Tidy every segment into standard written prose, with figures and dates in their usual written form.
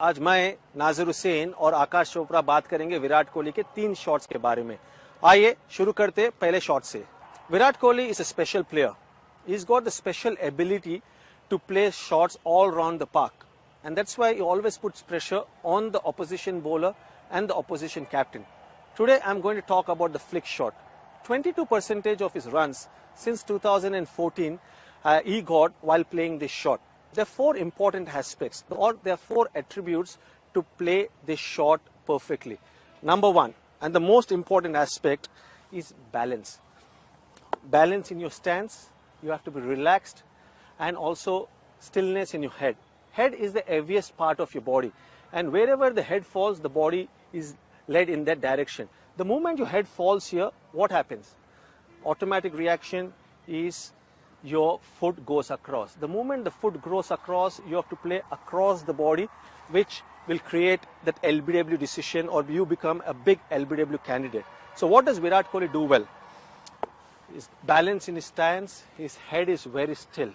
आज मैं नाजिर हुसैन और आकाश चोपड़ा बात करेंगे विराट कोहली के 3 शॉट्स के बारे में। आइए शुरू करते पहले शॉट से। Virat Kohli is a special player. He has got the special ability to play shots all around the park, and that's why he always puts pressure on the opposition bowler and the opposition captain. Today I'm going to talk about the flick shot. 22% of his runs since 2014 he got while playing this shot. There are 4 important aspects, or there are 4 attributes to play this shot perfectly. Number 1, and the most important aspect, is balance. Balance in your stance. You have to be relaxed, and also stillness in your head. Head is the heaviest part of your body, and wherever the head falls, the body is led in that direction. The moment your head falls here, what happens? Automatic reaction is your foot goes across. The moment the foot goes across, you have to play across the body, which will create that LBW decision, or you become a big LBW candidate. So what does Virat Kohli do well? His balance in his stance, his head is very still.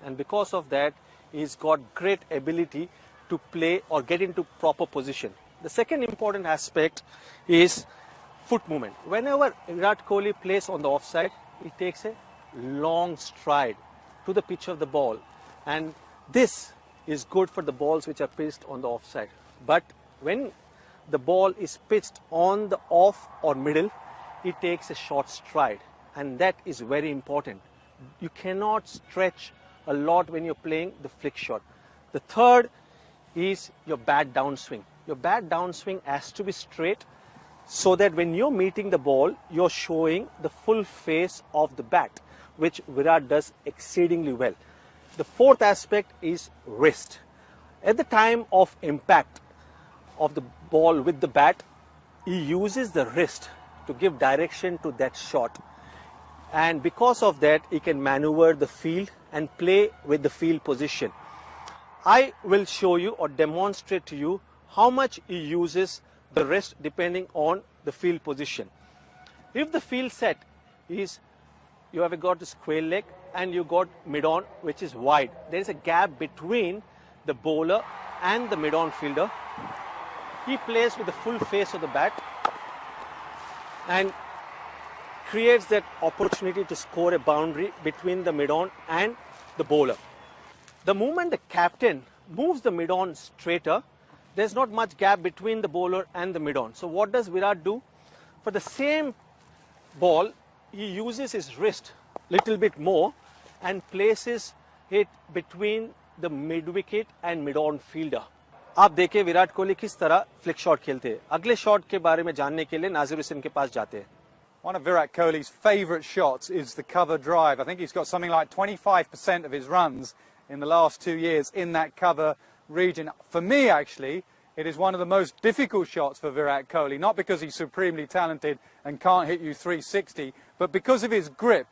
And because of that, he's got great ability to play or get into proper position. The second important aspect is foot movement. Whenever Virat Kohli plays on the offside, he takes a long stride to the pitch of the ball. And this is good for the balls which are pitched on the offside. But when the ball is pitched on the off or middle, he takes a short stride. And that is very important. You cannot stretch a lot when you're playing the flick shot. The third is your bat downswing. Your bat downswing has to be straight, so that when you're meeting the ball, you're showing the full face of the bat, which Virat does exceedingly well. The fourth aspect is wrist. At the time of impact of the ball with the bat, he uses the wrist to give direction to that shot. And because of that, he can maneuver the field and play with the field position. I will show you or demonstrate to you how much he uses the wrist depending on the field position. If the field set is, you have got a square leg and you got mid-on which is wide, there is a gap between the bowler and the mid-on fielder. He plays with the full face of the bat and creates that opportunity to score a boundary between the mid-on and the bowler. The moment the captain moves the mid-on straighter, there's not much gap between the bowler and the mid-on. So what does Virat do? For the same ball, he uses his wrist little bit more and places it between the mid-wicket and mid-on fielder. आप देखिए विराट कोहली किस तरह flick shot खेलते हैं। अगले shot के बारे में जानने के लिए नाजिर हुसैन के पास जाते हैं। One of Virat Kohli's favourite shots is the cover drive. I think he's got something like 25% of his runs in the last 2 years in that cover region. For me, actually, it is one of the most difficult shots for Virat Kohli, not because he's supremely talented and can't hit you 360, but because of his grip.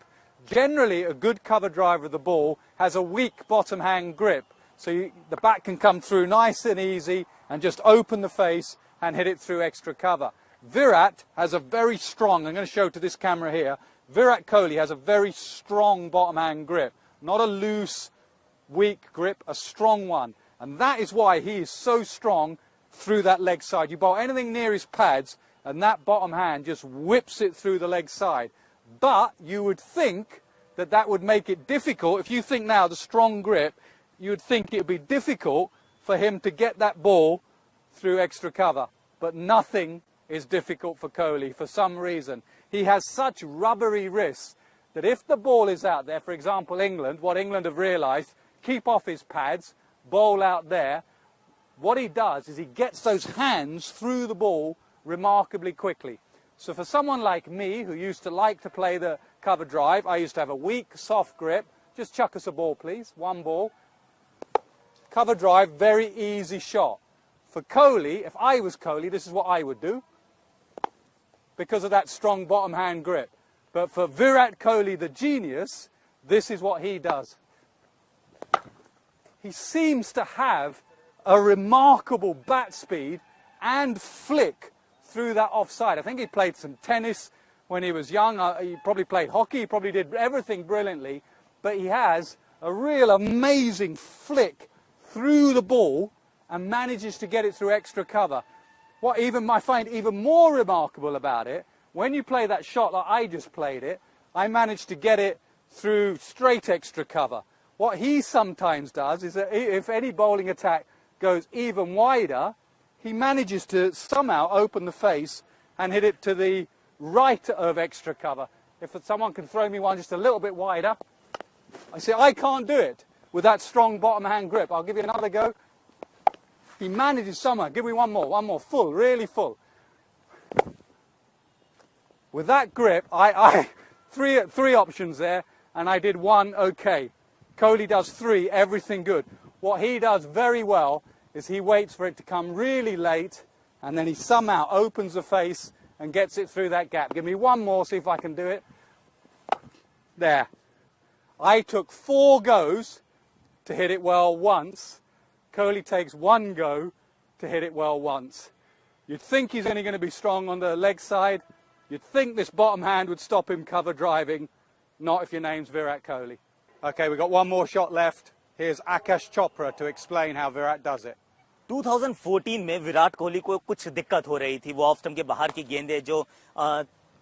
Generally, a good cover drive of the ball has a weak bottom hand grip, so the bat can come through nice and easy and just open the face and hit it through extra cover. Virat has a very strong, I'm going to show to this camera here, Virat Kohli has a very strong bottom hand grip, not a loose, weak grip, a strong one. And that is why he is so strong through that leg side. You bowl anything near his pads and that bottom hand just whips it through the leg side. But you would think that that would make it difficult. If you think now the strong grip, you would think it would be difficult for him to get that ball through extra cover. But nothing is difficult for Kohli for some reason. He has such rubbery wrists that if the ball is out there, for example England, what England have realised, keep off his pads, bowl out there, what he does is he gets those hands through the ball remarkably quickly. So for someone like me who used to like to play the cover drive, I used to have a weak, soft grip, just chuck us a ball please, one ball, cover drive, very easy shot. For Kohli, if I was Kohli, this is what I would do, because of that strong bottom hand grip. But for Virat Kohli, the genius, this is what he does. He seems to have a remarkable bat speed and flick through that offside. I think he played some tennis when he was young. He probably played hockey. He probably did everything brilliantly. But he has a real amazing flick through the ball and manages to get it through extra cover. What I find even more remarkable about it, when you play that shot like I just played it, I managed to get it through straight extra cover. What he sometimes does is that if any bowling attack goes even wider, he manages to somehow open the face and hit it to the right of extra cover. If someone can throw me one just a little bit wider, I say I can't do it with that strong bottom hand grip. I'll give you another go. He manages somehow. Give me one more, full, really full. With that grip, three options there, and I did one okay. Kohli does three, everything good. What he does very well is he waits for it to come really late, and then he somehow opens the face and gets it through that gap. Give me one more, see if I can do it. There. I took 4 goes to hit it well once. Kohli takes 1 go to hit it well once. You'd think he's only going to be strong on the leg side. You'd think this bottom hand would stop him cover driving. Not if your name's Virat Kohli. Okay, we've got one more shot left. Here's Akash Chopra to explain how Virat does it. 2014 में विराट कोहली को कुछ दिक्कत हो रही थी। वो off stump के बाहर की गेंदें जो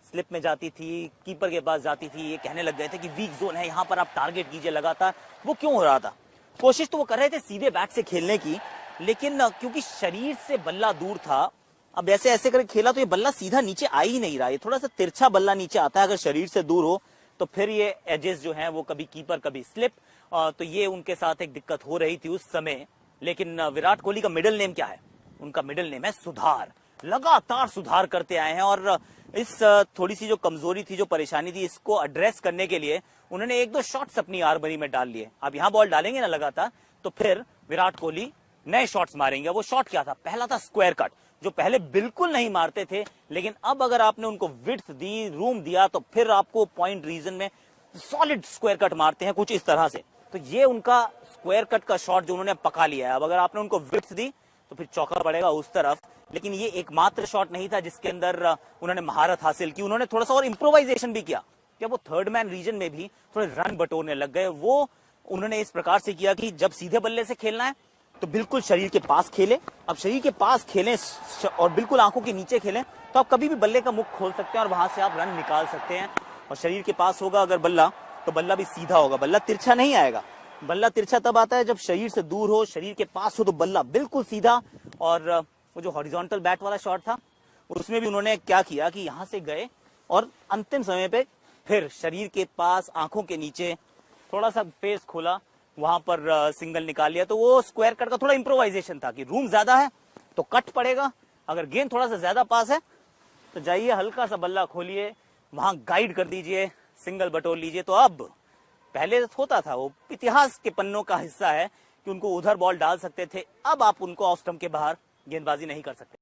स्लिप में जाती थी, कीपर के पास जाती थी, ये कहने लग गए थे कि वीक जोन है, यहाँ पर आप टारगेट कीजिए लगातार। वो क्यों हो रहा था? कोशिश तो वो कर रहे थे सीधे बैट से खेलने की, लेकिन क्योंकि शरीर से बल्ला दूर था, अब ऐसे ऐसे करके खेला तो ये बल्ला सीधा नीचे आ ही नहीं रहा। ये थोड़ा सा तिरछा बल्ला नीचे आता है। अगर शरीर से दूर हो तो फिर ये एजेस जो हैं वो कभी कीपर कभी स्लिप, तो ये उनके साथ एक दिक्कत हो रही थी उस समय। लेकिन विराट कोहली का मिडिल नेम क्या है? उनका मिडिल नेम है सुधार। लगातार सुधार करते आए हैं और इस थोड़ी सी जो कमजोरी थी, जो परेशानी थी, इसको एड्रेस करने के लिए उन्होंने 1-2 शॉट्स अपनी आर्मरी में डाल लिए। अब यहां बॉल डालेंगे ना लगातार, तो फिर विराट कोहली नए शॉट्स मारेंगे। वो शॉट क्या था? पहला था स्क्वायर कट, जो पहले बिल्कुल नहीं मारते थे, लेकिन अब अगर आपने उनको विड्थ दी, रूम दिया, तो फिर आपको पॉइंट रीजन में सॉलिड स्क्वायर कट मारते हैं कुछ इस तरह से। तो ये उनका स्क्वायर कट का शॉट जो उन्होंने पका लिया है। अब अगर आपने उनको विड्थ दी तो फिर चौका पड़ेगा उस तरफ। लेकिन ये एकमात्र शॉट नहीं था जिसके अंदर उन्होंने महारत हासिल की। उन्होंने थोड़ा सा और इंप्रोवाइजेशन भी किया। जब वो थर्ड मैन रीजन में भी थोड़े रन बटोरने लग गए, वो उन्होंने इस प्रकार से किया कि जब सीधे बल्ले से खेलना है तो बिल्कुल शरीर के पास खेले। अब शरीर के पास खेलें और बिल्कुल आंखों के नीचे खेलें तो आप कभी भी बल्ले का मुख खोल सकते हैं और वहां से आप रन निकाल सकते हैं। और शरीर के पास होगा अगर बल्ला, तो बल्ला भी सीधा होगा, बल्ला तिरछा नहीं आएगा। बल्ला तिरछा तब आता है जब शरीर से दूर हो, शरीर के पास हो तो बल्ला बिल्कुल सीधा। और वो जो हॉरिजॉन्टल बैट वाला शॉट था, उसमें भी उन्होंने क्या किया कि यहां से गए और अंतिम समय पे फिर शरीर के पास, आंखों के नीचे थोड़ा सा फेस खोला, वहां पर सिंगल निकाल लिया। तो वो स्क्वायर कट का थोड़ा इंप्रोवाइजेशन था कि रूम ज्यादा है तो कट पड़ेगा, अगर गेंद थोड़ा सा ज्यादा पास है तो जाइए हल्का सा बल्ला खोलिए, वहां गाइड कर दीजिए, सिंगल बटोर लीजिए। तो अब पहले होता था, वो इतिहास के पन्नों का हिस्सा है कि उनको उधर बॉल डाल सकते थे। अब आप उनको ऑफ स्टंप के बाहर गेंदबाजी नहीं कर सकते।